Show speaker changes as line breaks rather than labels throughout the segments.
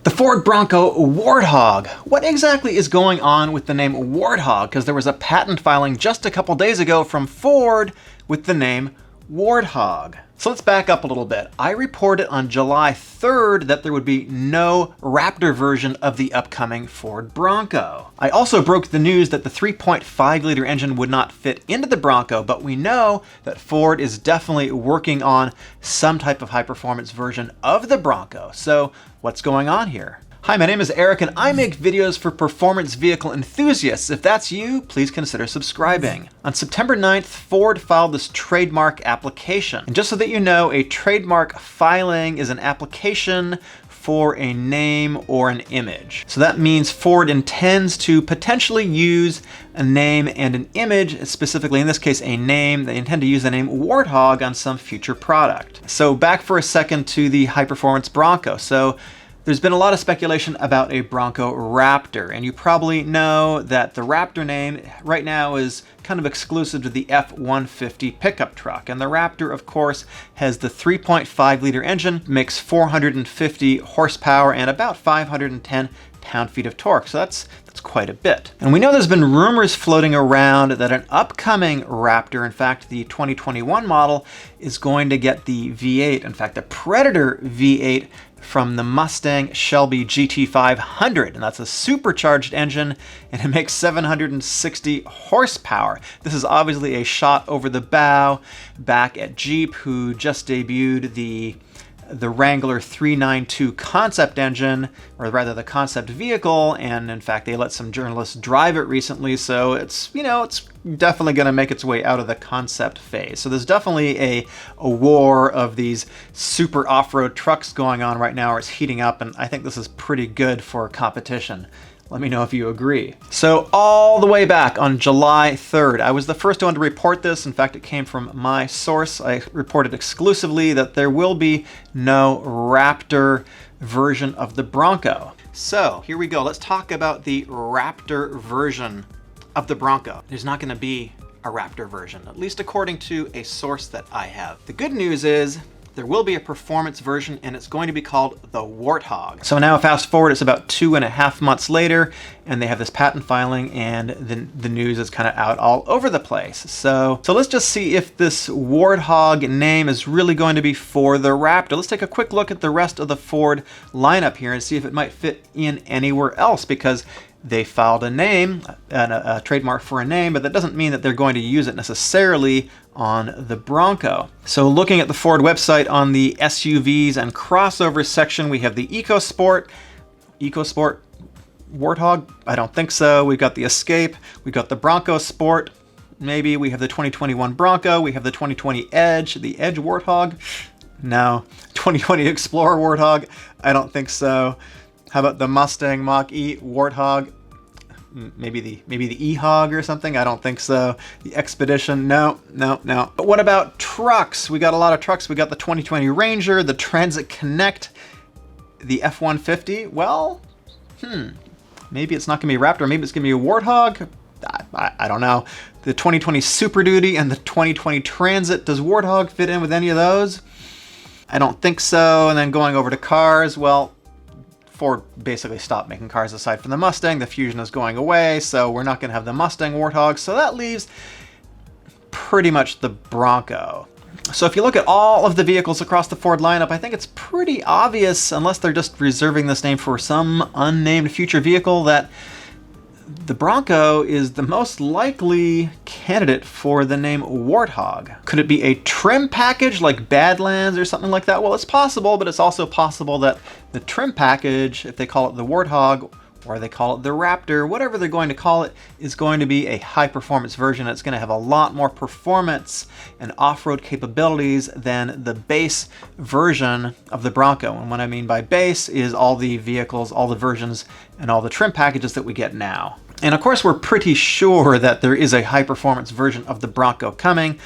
The Ford Bronco Warthog. What exactly is going on with the name Warthog? Because there was a patent filing just a couple days ago from Ford with the name Warthog. So let's back up a little bit. I reported on July 3rd that there would be no Raptor version of the upcoming Ford Bronco. I also broke the news that the 3.5-liter engine would not fit into the Bronco, but we know that Ford is definitely working on some type of high-performance version of the Bronco. So what's going on here? Hi, my name is Eric and I make videos for performance vehicle enthusiasts. If that's you, please consider subscribing. On September 9th, Ford filed this trademark application. And just so that you know, a trademark filing is an application for a name or an image. So that means Ford intends to potentially use a name and an image, specifically in this case a name. They intend to use the name Warthog on some future product. So back for a second to the high-performance Bronco. So there's been a lot of speculation about a Bronco Raptor, and you probably know that the Raptor name right now is kind of exclusive to the F-150 pickup truck. And the Raptor, of course, has the 3.5-liter engine, makes 450 horsepower and about 510 pound-feet of torque. So that's quite a bit. And we know there's been rumors floating around that an upcoming Raptor, in fact, the 2021 model, is going to get the V8, in fact, the Predator V8 from the Mustang Shelby GT500, and that's a supercharged engine, and it makes 760 horsepower. This is obviously a shot over the bow back at Jeep, who just debuted the Wrangler 392 concept engine, or rather the concept vehicle, and in fact they let some journalists drive it recently, so it's definitely going to make its way out of the concept phase. So there's definitely a war of these super off-road trucks going on right now, or it's heating up, and I think this is pretty good for competition. Let me know if you agree. So all the way back on July 3rd, I was the first one to report this. In fact, it came from my source. I reported exclusively that there will be no Raptor version of the Bronco. So here we go. Let's talk about the Raptor version of the Bronco. There's not going to be a Raptor version, at least according to a source that I have. The good news is there will be a performance version, and it's going to be called the Warthog. So now fast forward, it's about 2.5 months later, and they have this patent filing, and the news is kind of out all over the place. So let's just see if this Warthog name is really going to be for the Raptor. Let's take a quick look at the rest of the Ford lineup here and see if it might fit in anywhere else, because they filed a name, a trademark for a name, but that doesn't mean that they're going to use it necessarily on the Bronco. So looking at the Ford website on the SUVs and crossovers section, we have the EcoSport Warthog? I don't think so. We've got the Escape, we've got the Bronco Sport, maybe we have the 2021 Bronco, we have the 2020 Edge, the Edge Warthog? No. 2020 Explorer Warthog? I don't think so. How about the Mustang Mach-E Warthog? Maybe the E-Hog or something? I don't think so. The Expedition? No. But what about trucks? We got a lot of trucks. We got the 2020 Ranger, the Transit Connect, the F-150. Well, maybe it's not going to be a Raptor. Maybe it's going to be a Warthog. I don't know. The 2020 Super Duty and the 2020 Transit. Does Warthog fit in with any of those? I don't think so. And then going over to cars, well, Ford basically stopped making cars aside from the Mustang. The Fusion is going away, so we're not going to have the Mustang Warthog. So that leaves pretty much the Bronco. So if you look at all of the vehicles across the Ford lineup, I think it's pretty obvious, unless they're just reserving this name for some unnamed future vehicle, that the Bronco is the most likely candidate for the name Warthog. Could it be a trim package like Badlands or something like that? Well, it's possible, but it's also possible that the trim package, if they call it the Warthog or they call it the Raptor, whatever they're going to call it, is going to be a high-performance version. It's going to have a lot more performance and off-road capabilities than the base version of the Bronco. And what I mean by base is all the vehicles, all the versions, and all the trim packages that we get now. And of course, we're pretty sure that there is a high-performance version of the Bronco coming.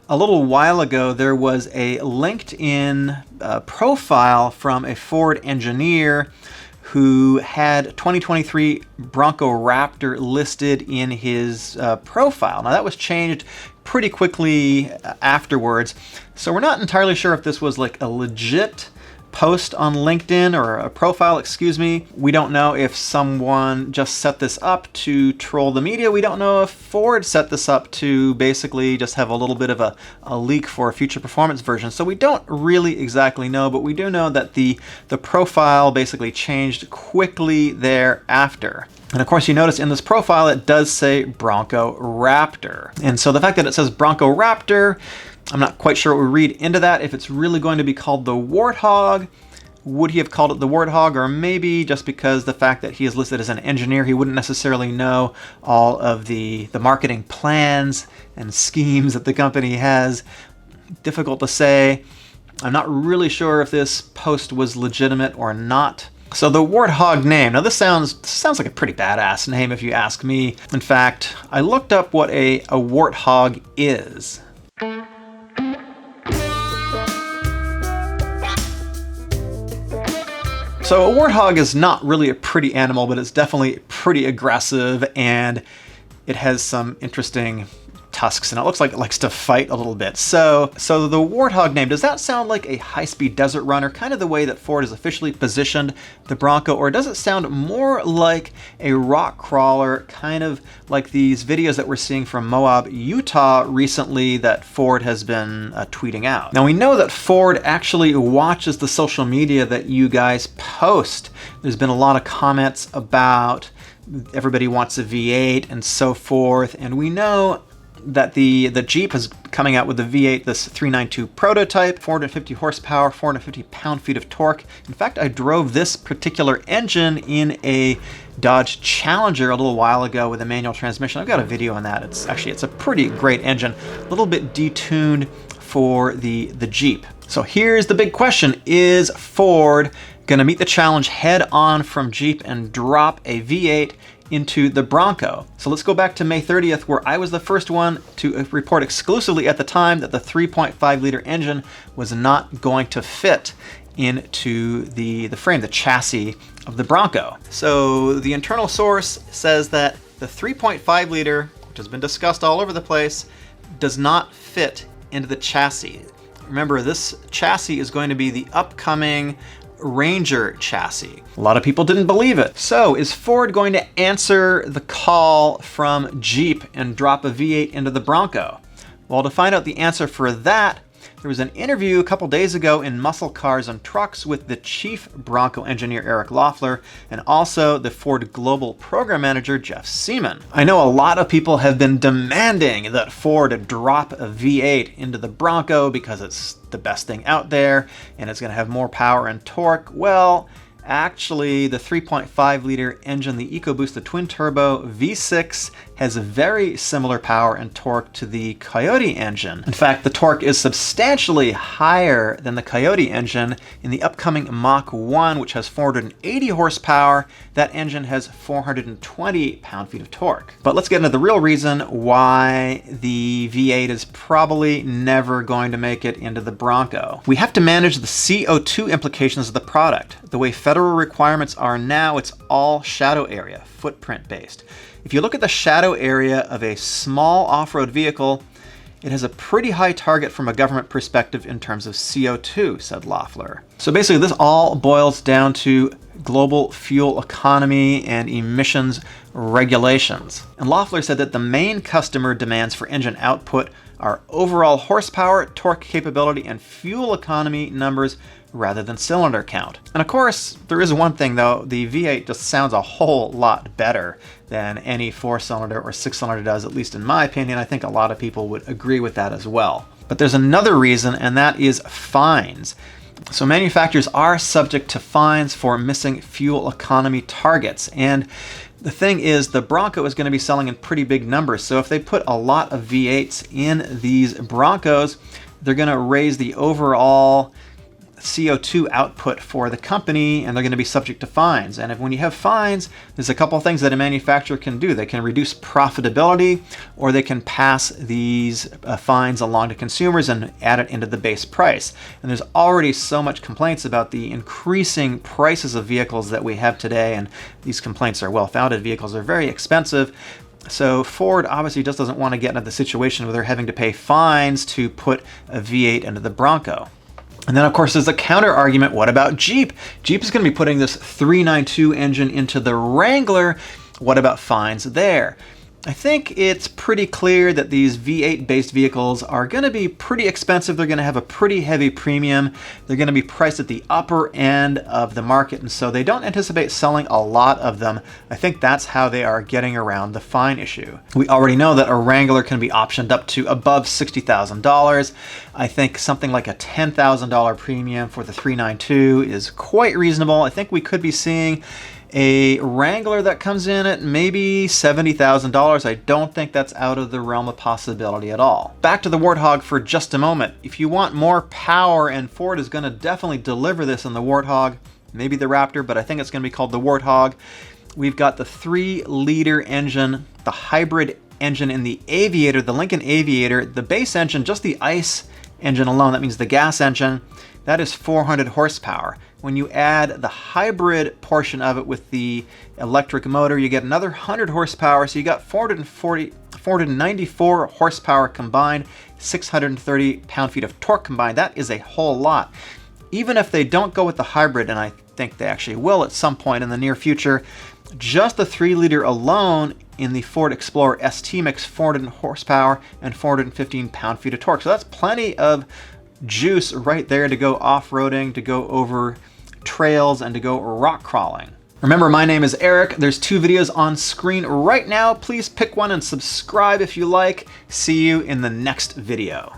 A little while ago, there was a LinkedIn profile from a Ford engineer who had 2023 Bronco Raptor listed in his profile. Now that was changed pretty quickly afterwards, so we're not entirely sure if this was like a legit post on LinkedIn, or a profile, excuse me. We don't know if someone just set this up to troll the media. We don't know if Ford set this up to basically just have a little bit of a leak for a future performance version. So we don't really exactly know, but we do know that the profile basically changed quickly thereafter. And of course, you notice in this profile, it does say Bronco Raptor. And so the fact that it says Bronco Raptor, I'm not quite sure what we read into that. If it's really going to be called the Warthog, would he have called it the Warthog? Or maybe just because the fact that he is listed as an engineer, he wouldn't necessarily know all of the marketing plans and schemes that the company has. Difficult to say. I'm not really sure if this post was legitimate or not. So the Warthog name, now this sounds like a pretty badass name if you ask me. In fact, I looked up what a warthog is. So a warthog is not really a pretty animal, but it's definitely pretty aggressive, and it has some interesting tusks, and it looks like it likes to fight a little bit. So the Warthog name, does that sound like a high-speed desert runner, kind of the way that Ford has officially positioned the Bronco, or does it sound more like a rock crawler, kind of like these videos that we're seeing from Moab, Utah recently that Ford has been tweeting out? Now we know that Ford actually watches the social media that you guys post. There's been a lot of comments about everybody wants a V8 and so forth, and we know that the Jeep is coming out with the V8, this 392 prototype, 450 horsepower, 450 pound-feet of torque. In fact, I drove this particular engine in a Dodge Challenger a little while ago with a manual transmission. I've got a video on that. It's a pretty great engine, a little bit detuned for the Jeep. So here's the big question: is Ford going to meet the challenge head on from Jeep and drop a V8 into the Bronco? So let's go back to May 30th, where I was the first one to report exclusively at the time that the 3.5 liter engine was not going to fit into the frame, the chassis of the Bronco. So the internal source says that the 3.5 liter, which has been discussed all over the place, does not fit into the chassis. Remember, this chassis is going to be the upcoming Ranger chassis. A lot of people didn't believe it. So is Ford going to answer the call from Jeep and drop a V8 into the Bronco? Well, to find out the answer for that, there was an interview a couple days ago in Muscle Cars and Trucks with the chief Bronco engineer, Eric Loeffler, and also the Ford Global Program Manager, Jeff Seaman. I know a lot of people have been demanding that Ford drop a V8 into the Bronco because it's the best thing out there and it's going to have more power and torque. Well, actually, the 3.5 liter engine, the EcoBoost, the twin turbo V6, has a very similar power and torque to the Coyote engine. In fact, the torque is substantially higher than the Coyote engine. In the upcoming Mach 1, which has 480 horsepower, that engine has 420 pound-feet of torque. But let's get into the real reason why the V8 is probably never going to make it into the Bronco. We have to manage the CO2 implications of the product. The way federal requirements are now, it's all shadow area, footprint based. If you look at the shadow area of a small off-road vehicle, it has a pretty high target from a government perspective in terms of CO2, said Loeffler. So basically this all boils down to global fuel economy and emissions regulations. And Loeffler said that the main customer demands for engine output are overall horsepower, torque capability, and fuel economy numbers rather than cylinder count. And of course, there is one thing though, the V8 just sounds a whole lot better than any 4-cylinder or 6-cylinder does, at least in my opinion. I think a lot of people would agree with that as well. But there's another reason, and that is fines. So manufacturers are subject to fines for missing fuel economy targets. And the thing is, the Bronco is going to be selling in pretty big numbers. So if they put a lot of V8s in these Broncos, they're going to raise the overall CO2 output for the company, and they're going to be subject to fines. And when you have fines, there's a couple of things that a manufacturer can do. They can reduce profitability, or they can pass these fines along to consumers and add it into the base price. And there's already so much complaints about the increasing prices of vehicles that we have today, and these complaints are well-founded. Vehicles are very expensive. So Ford obviously just doesn't want to get into the situation where they're having to pay fines to put a V8 into the Bronco. And then of course there's a counter argument. What about Jeep? Jeep is going to be putting this 392 engine into the Wrangler. What about fines there? I think it's pretty clear that these V8 based vehicles are going to be pretty expensive. They're going to have a pretty heavy premium. They're going to be priced at the upper end of the market, and so they don't anticipate selling a lot of them. I think that's how they are getting around the fine issue. We already know that a Wrangler can be optioned up to above $60,000. I think something like a $10,000 premium for the 392 is quite reasonable. I think we could be seeing a Wrangler that comes in at maybe $70,000. I don't think that's out of the realm of possibility at all. Back to the Warthog for just a moment. If you want more power, and Ford is going to definitely deliver this in the Warthog, maybe the Raptor, but I think it's going to be called the Warthog. We've got the 3-liter engine, the hybrid engine in the Aviator, the Lincoln Aviator, the base engine, just the ICE engine alone, that means the gas engine, that is 400 horsepower. When you add the hybrid portion of it with the electric motor, you get another 100 horsepower, so you got 494 horsepower combined, 630 pound-feet of torque combined. That is a whole lot. Even if they don't go with the hybrid, and I think they actually will at some point in the near future, just the 3-liter alone in the Ford Explorer ST makes 400 horsepower and 415 pound-feet of torque. So that's plenty of juice right there to go off-roading, to go over trails, and to go rock crawling. Remember, my name is Eric. There's 2 videos on screen right now. Please pick one and subscribe if you like. See you in the next video.